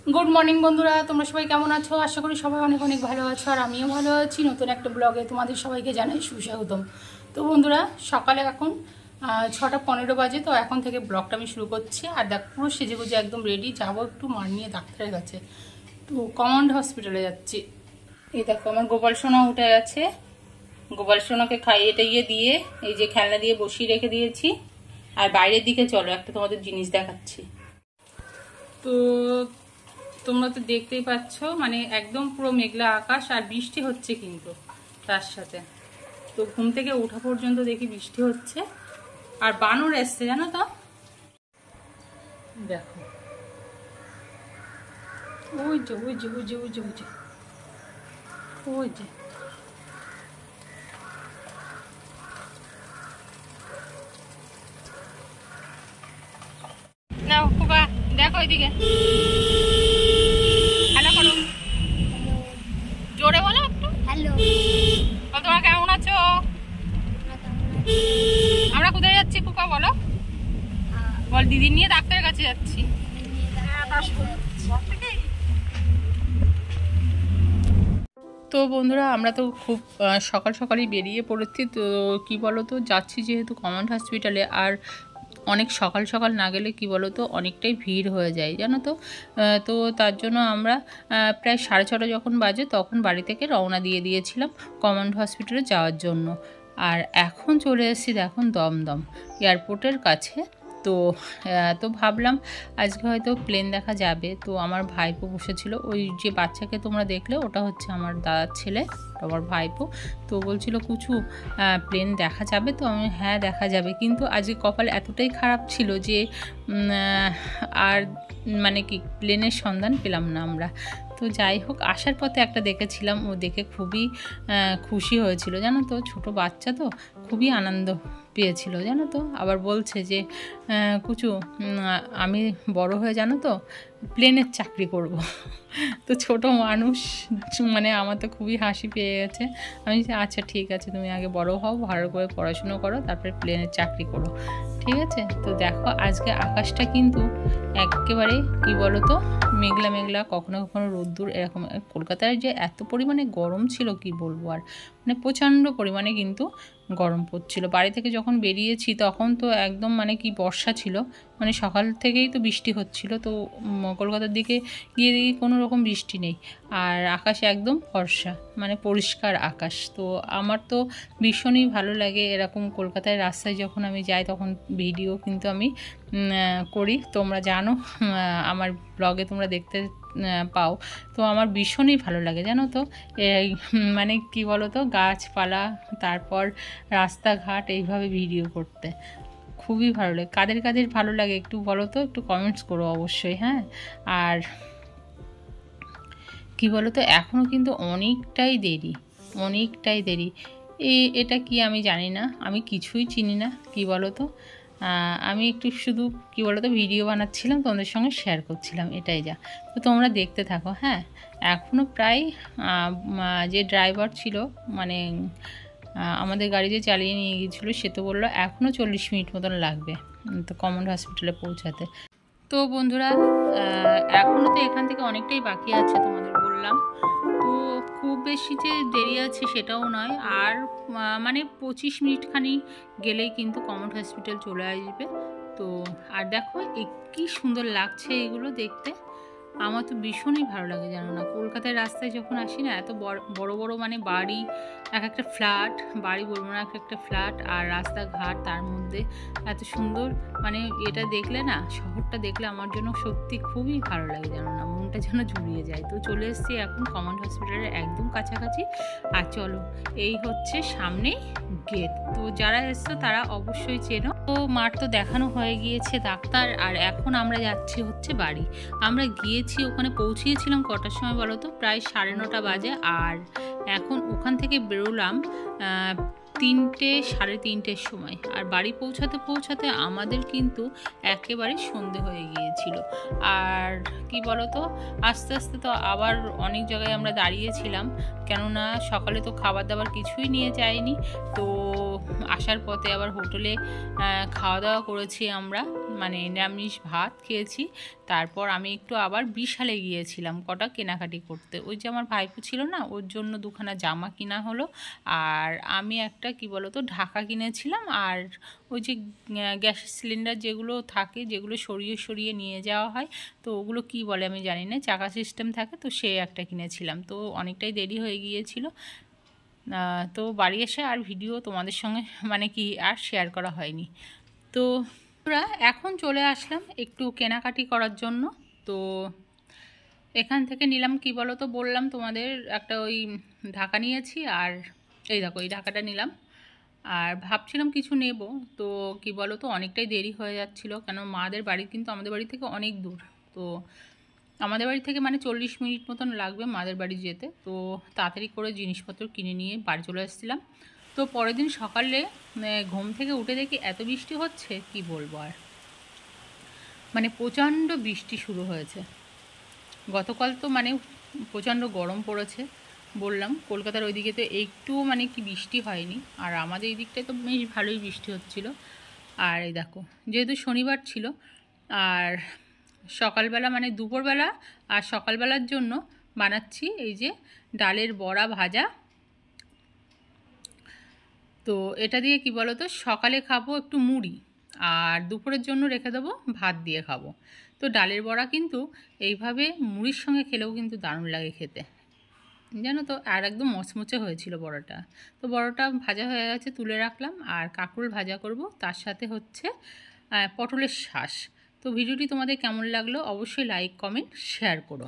Good morning বন্ধুরা, তোমরা সবাই কেমন আছো? আশা করি সবাই অনেক অনেক ভালো আছো, আর আমিও ভালো আছি। নতুন একটা ব্লগে তোমাদের সবাইকে জানাই সুস্বাগতম। তো বন্ধুরা, সকালে এখন 6:15 বাজে। তো এখন থেকে ব্লগটা আমি শুরু করছি। আর দেখ, পুরো সেজে গুজে একদম রেডি, যাবো একটু মার নিয়ে ডাক্তারের কাছে। তো কমান্ড হসপিটালে যাচ্ছি। এই দেখো, আমার গোপাল সোনা উঠে গেছে। গোপাল সোনাকে খাইয়ে টাইয়ে দিয়ে এই যে খেলনা দিয়ে বসিয়ে রেখে দিয়েছি। আর বাইরের দিকে চলো, একটা তোমাদের জিনিস দেখাচ্ছি। তো তোমরা তো দেখতেই পাচ্ছ, মানে একদম পুরো মেঘলা আকাশ, আর বৃষ্টি হচ্ছে কিন্তু তার সাথে। তো ঘুম থেকে ওঠা পর্যন্ত দেখি বৃষ্টি হচ্ছে। আর বানর এসছে, জানো তো? দেখো, ওই যে ওই যে ওই যে ওই যে ওই যে ওই যে না খোকা, দেখো ওইদিকে। হ্যালো করো, জোরে বলো একটু। হ্যালো, তোমরা কেমন আছো? আমরা কোথায় যাচ্ছি খোকা, বলো। বল, দিদি নিয়ে ডাক্তারের কাছে যাচ্ছি। তো বন্ধুরা, আমরা তো খুব সকাল সকালই বেরিয়ে পড়েছি। তো কি বলো তো, যাচ্ছি যেহেতু কমান্ড হসপিটালে, আর অনেক সকাল সকাল না গেলে কি বলো তো, অনেকটাই ভিড় হয়ে যায়, জানো তো। তো তার জন্য আমরা প্রায় 6:30 যখন বাজে তখন বাড়ি থেকে রওনা দিয়ে দিয়েছিলাম কমান্ড হসপিটালে যাওয়ার জন্য। আর এখন চলে এসেছি দেখুন দমদম এয়ারপোর্টের কাছে। তো তো ভাবলাম আজকে হয়তো প্লেন দেখা যাবে। তো আমার ভাইপো বসেছিল, ওই যে বাচ্চাকে তোমরা দেখলে ওটা হচ্ছে আমার দাদার ছেলে, আমার ভাইপো। তো বলছিল কুচু প্লেন দেখা যাবে? তো আমি হ্যাঁ দেখা যাবে, কিন্তু আজকে কপাল এতটাই খারাপ ছিল যে আর মানে কি প্লেনের সন্ধান পেলাম না আমরা। তো যাই হোক, আসার পথে একটা দেখেছিলাম, ও দেখে খুবই খুশি হয়েছিল, জানো তো। ছোট বাচ্চা তো খুবই আনন্দ পেয়েছিল, জানো তো। আবার বলছে যে কুচু আমি বড় হয়ে, জানো তো, প্লেনের চাকরি করব। তো ছোট মানুষ, মানে আমার তো খুবই হাসি পেয়ে গেছে। আমি আচ্ছা ঠিক আছে, তুমি আগে বড় হও, ভালো করে পড়াশুনো করো, তারপরে প্লেনের চাকরি করো, ঠিক আছে। তো দেখো আজকে আকাশটা কিন্তু একেবারে কি বলো তো, মেঘলা মেঘলা, কখনো কখনো রোদ্দুর, এরকম। কলকাতায় যে এত পরিমাণে গরম ছিল কি বলবো আর, মানে প্রচণ্ড পরিমাণে কিন্তু গরম পড়ছিল। বাড়ি থেকে যখন বেরিয়েছি তখন তো একদম মানে কি বর্ষা ছিল, মানে সকাল থেকেই তো বৃষ্টি হচ্ছিল। তো কলকাতার দিকে গিয়ে দেখি কোনো রকম বৃষ্টি নেই, আর আকাশে একদম ফর্সা, মানে পরিষ্কার আকাশ। তো আমার তো ভীষণই ভালো লাগে এরকম কলকাতায় রাস্তায় যখন আমি যাই তখন ভিডিও কিন্তু আমি করি, তোমরা জানো, আমার ব্লগে তোমরা দেখতে পাও। তো আমার ভীষণই ভালো লাগে, জানো তো। এই মানে কি বলো তো, গাছপালা, তারপর রাস্তাঘাট, এইভাবে ভিডিও করতে খুবই ভালো লাগে। কাদের কাদের ভালো লাগে একটু বলো তো, একটু কমেন্টস করো অবশ্যই, হ্যাঁ। আর কি বলো তো, এখনও কিন্তু অনেকটাই দেরি, অনেকটাই দেরি। এটা কি আমি জানি না, আমি কিছুই চিনি না, কি বলো তো। আমি একটু শুধু কি বলো তো ভিডিও বানাচ্ছিলাম, তোমাদের সঙ্গে শেয়ার করছিলাম, এটাই যা। তো তোমরা দেখতে থাকো, হ্যাঁ। এখনও প্রায় যে ড্রাইভার ছিল, মানে আমাদের গাড়ি যে চালিয়ে নিয়ে গিয়েছিলো, সে তো বললো এখনও 40 মিনিট মতন লাগবে তো কমান্ড হসপিটালে পৌঁছাতে। তো বন্ধুরা, এখনও তো এখান থেকে অনেকটাই বাকি আছে, তোমাদের বললাম। তো খুব বেশি যে দেরি আছে সেটাও নয়, আর মানে 25 মিনিটখানি গেলেই কিন্তু কমান্ড হসপিটাল চলে আসবে। তো আর দেখো কি সুন্দর লাগছে এগুলো দেখতে, আমার তো ভীষণই ভালো লাগে, জানো না। কলকাতার রাস্তায় যখন আসি না, এত বড় বড় মানে বাড়ি, এক একটা ফ্ল্যাট, বাড়ি বলবো না, এক একটা ফ্ল্যাট, আর রাস্তাঘাট, তার মধ্যে এত সুন্দর, মানে এটা দেখলে না, শহরটা দেখলে আমার জন্য সত্যি খুবই ভালো লাগে, জানো না, মনটা যেন জুড়িয়ে যায়। তো চলে এসেছি এখন কমান্ড হসপিটালের একদম কাছাকাছি। আর চলো, এই হচ্ছে সামনে গেট। তো যারা এসছো তারা অবশ্যই চেনো। তো মার তো দেখানো হয়ে গিয়েছে ডাক্তার, আর এখন আমরা যাচ্ছি হচ্ছে বাড়ি। আমরা গিয়েছি, ওখানে পৌঁছিয়েছিলাম কটার সময় বলো তো, প্রায় 9:30 বাজে। আর এখন ওখান থেকে বেরোলাম 3টে, 3:30 সময়। আর বাড়ি পৌঁছাতে পৌঁছাতে আমাদের কিন্তু একেবারে সন্ধে হয়ে গিয়েছিল। আর কি বলো তো আস্তে আস্তে তো আবার অনেক জায়গায় আমরা দাঁড়িয়েছিলাম, কেননা সকালে তো খাবার দাবার কিছুই নিয়ে যাইনি। তো আসার পথে আবার হোটেলে খাওয়া দাওয়া করেছি আমরা, মানে নিরামিষ ভাত খেয়েছি। তারপর আমি একটু আবার বিশালে গিয়েছিলাম কটা কেনাকাটি করতে। ওই যে আমার ভাইপো ছিল না, ওর জন্য দুখানা জামা কিনা হলো, আর আমি একটা কি বলো তো ঢাকা কিনেছিলাম, আর ওই যে গ্যাস সিলিন্ডার যেগুলো থাকে, যেগুলো সরিয়ে সরিয়ে নিয়ে যাওয়া হয়, তো ওগুলো কি বলে আমি জানি না, চাকা সিস্টেম থাকে, তো সে একটা কিনেছিলাম। তো অনেকটাই দেরি হয়ে গিয়েছিল, তো বাড়ি এসে আর ভিডিও তোমাদের সঙ্গে মানে কি আর শেয়ার করা হয়নি। তো আমরা এখন চলে আসলাম একটু কেনাকাটি করার জন্য। তো এখান থেকে নিলাম কি বলো তো, বললাম তোমাদের একটা ওই ঢাকা নিয়েছি, আর এই দেখো এই ঢাকাটা নিলাম। আর ভাবছিলাম কিছু নেব, তো কি বলো তো অনেকটাই দেরি হয়ে যাচ্ছিলো, কেন মাদের বাড়ি কিন্তু আমাদের বাড়ি থেকে অনেক দূর। তো আমাদের বাড়ি থেকে মানে 40 মিনিট মতন লাগবে মাদের বাড়ি যেতে। তো তাড়াতাড়ি করে জিনিসপত্র কিনে নিয়ে বাড়ি চলে এসেছিলাম। তো পরের দিন সকালে ঘুম থেকে উঠে দেখি এত বৃষ্টি হচ্ছে কি বলবো আর, মানে প্রচণ্ড বৃষ্টি শুরু হয়েছে। গতকাল তো মানে প্রচণ্ড গরম পড়েছে, বললাম কলকাতার ওইদিকে তো একটুও মানে কি বৃষ্টি হয়নি, আর আমাদের এই দিকটায় তো বেশ ভালোই বৃষ্টি হচ্ছিল। আর এই দেখো যেহেতু শনিবার ছিল, আর সকালবেলা মানে দুপুরবেলা আর সকালবেলার জন্য বানাচ্ছি এই যে ডালের বড়া ভাজা। তো এটা দিয়ে কি বলো তো সকালে খাবো একটু মুড়ি, আর দুপুরের জন্য রেখে দেবো ভাত দিয়ে খাবো। তো ডালের বড়া কিন্তু এইভাবে মুড়ির সঙ্গে খেলেও কিন্তু দারুণ লাগে খেতে, জানো তো। আর একদম মচমচে হয়েছিল বড়াটা। তো বড়াটা ভাজা হয়ে গেছে, তুলে রাখলাম। আর কাঁকরোল ভাজা করব, তার সাথে হচ্ছে পটলের শাঁস। তো ভিডিওটি তোমাদের কেমন লাগলো অবশ্যই লাইক কমেন্ট শেয়ার করো।